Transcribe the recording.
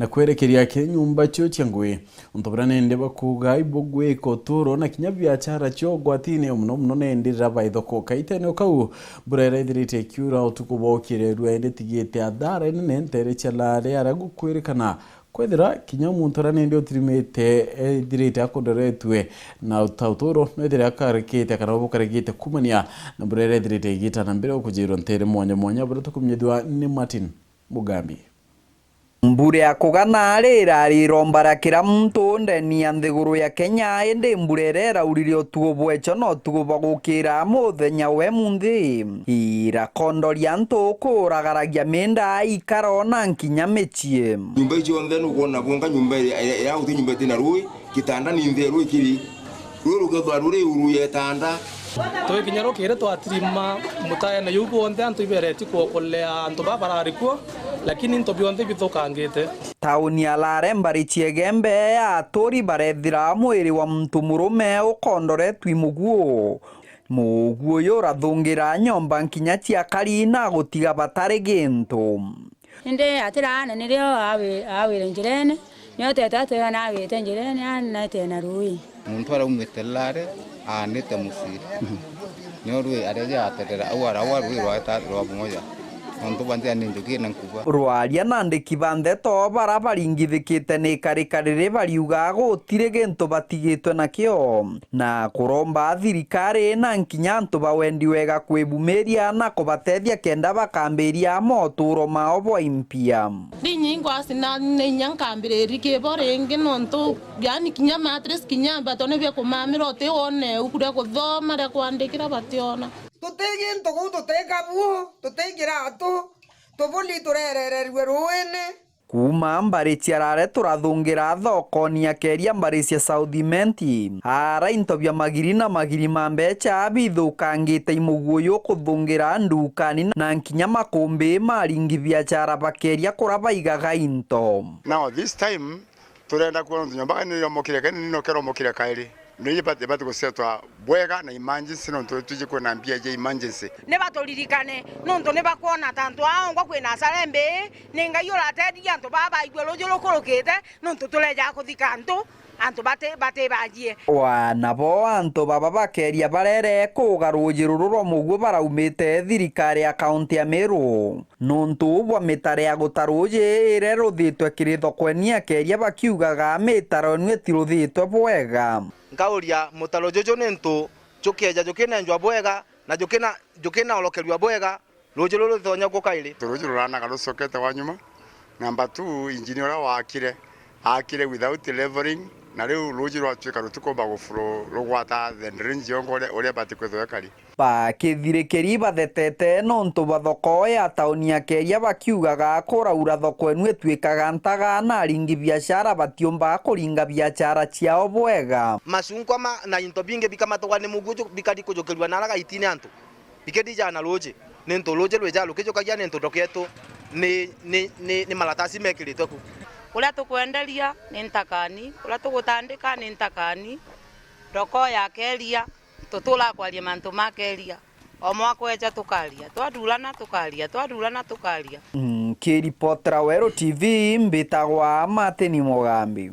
na kwerekeria ke nyumba cio cia ngui ntobra nende bakuga ibogwe koturo na kinya biachara cio gwatine muno nende rabaithoko kaitene kau burere dirite kiura utukubokire rwende tigite adara nene ntere chalare aragukwerekana kwethira kinya muntu ranende otirimete dirite akodoretwe na utauturo nethira akarekete kana bokarekete kumania na burere dirite gita na mbere okujiro ntere mwanya bure tukumnyedwa ni Martin Mugambi. Mbure ya kuganarira rirombara kira muntu ndeni ya nthiguru ya Kenya ende mburerera uririo tuobwecho no tugubagukira muthenya we munthi ira kondoria ntuku ragaragia menda ikarona nkinya mechie nyumba icio nthe nukuona bunga nyumba ya uthi nyumba tina rui kitanda ni ntheru ikiri ruru gathwa ruri uru yetanda to kinyaro kire to atrima mutaya na yugo onde antu ibereti ko kolea antu babararikuo lakini nto bionde bithokangite tauni alare mbari chiegembe ya tori barethira mwiri wa mtu murume ukondoretwe muguo yo rathungira nyomba nkinya cia karina gutiga batari gintu inde atirana nirio awire njirene nyote tatu na awite njirene ana tena rui muntu araumite lare anite musiri nyorwe areja aterera awara rui rwa pamoja onto bandia ninjuki na kuba rwaria nandiki bande to bara baringithikite ni karikarire bariuga gutire gintu batigitwe nakio na kuromba thirikari na nkinya ntu bawendi wega kwibumeria na kubatethia kenda bakambiria moturo mao bwa impia dinyingwa sina nyankambireri ke borenge nonto yani kinya matres kinya batone bya kumamiro te one ukuda kuthoma ra kwandikira bationa tutegi ntogo tutekabuo tutegiratu tubuli turerererwe ruene kuma mbari ciarare turathungira thoko ni akeria mbari cia Southimenti ara intobia magiri na magiri mambecha bithukangite imuguyo kuthungira ndukani na nkinya makumbi maringi biachara bakeria kuraba igaga into. Now this time turenda kuona nyomba ni yomokire kani no kero mokire kairi niye bate kusetwa bwega na emergency no tuje kuona mbia je emergency ne batoririkane nonto ne bakuona tanto aongwa kwina salembe ninga yola tedi yanto baba igwelo jolo korokete nonto tuleja kuthikanto anto bate bajie wana bo anto baba bakeria barere kugarujiro ruro muguo baraumite thirikari ya kaunti ya Meru nonto bwa mitare ya gutaruje ire ruthitwe kiritho kwenia keria bakiugaga mitaro nwe tiruthitwe bwega ngauria mutaro jojo nento jokeja jokena njwa bwega na jokena olokerwa bwega rujiro ruthonya gukaire rujiro rana garusokete wanyuma number 2 engineer wakire without leveling na riu rujiro atwika rutukomba gufuro rugwata the range yongore ore batikwethwekari bakithirikiri bathetete nonto bathoko ya tauni ya Keria bakiugaga kuraura thoko enu etwikaga ntaga na ringi biashara batiomba kuringa biashara ciao bwega masunkwa na into binge bikamatwa ne mugujo bikadi kujokerwa naraga itine antu bikedi jana loje nento loje lwejalo kijokagia nento doketo ni malatasi mekiritwe ku kula tukwenderia ni ntakani kula tukutandika ni ntakani thoko ya Keria tutula kwaria mantu ma Keria omwakweja tukaria twadulana tukaria Kiripotera Wero TV mbitagwa Martin Mugambi.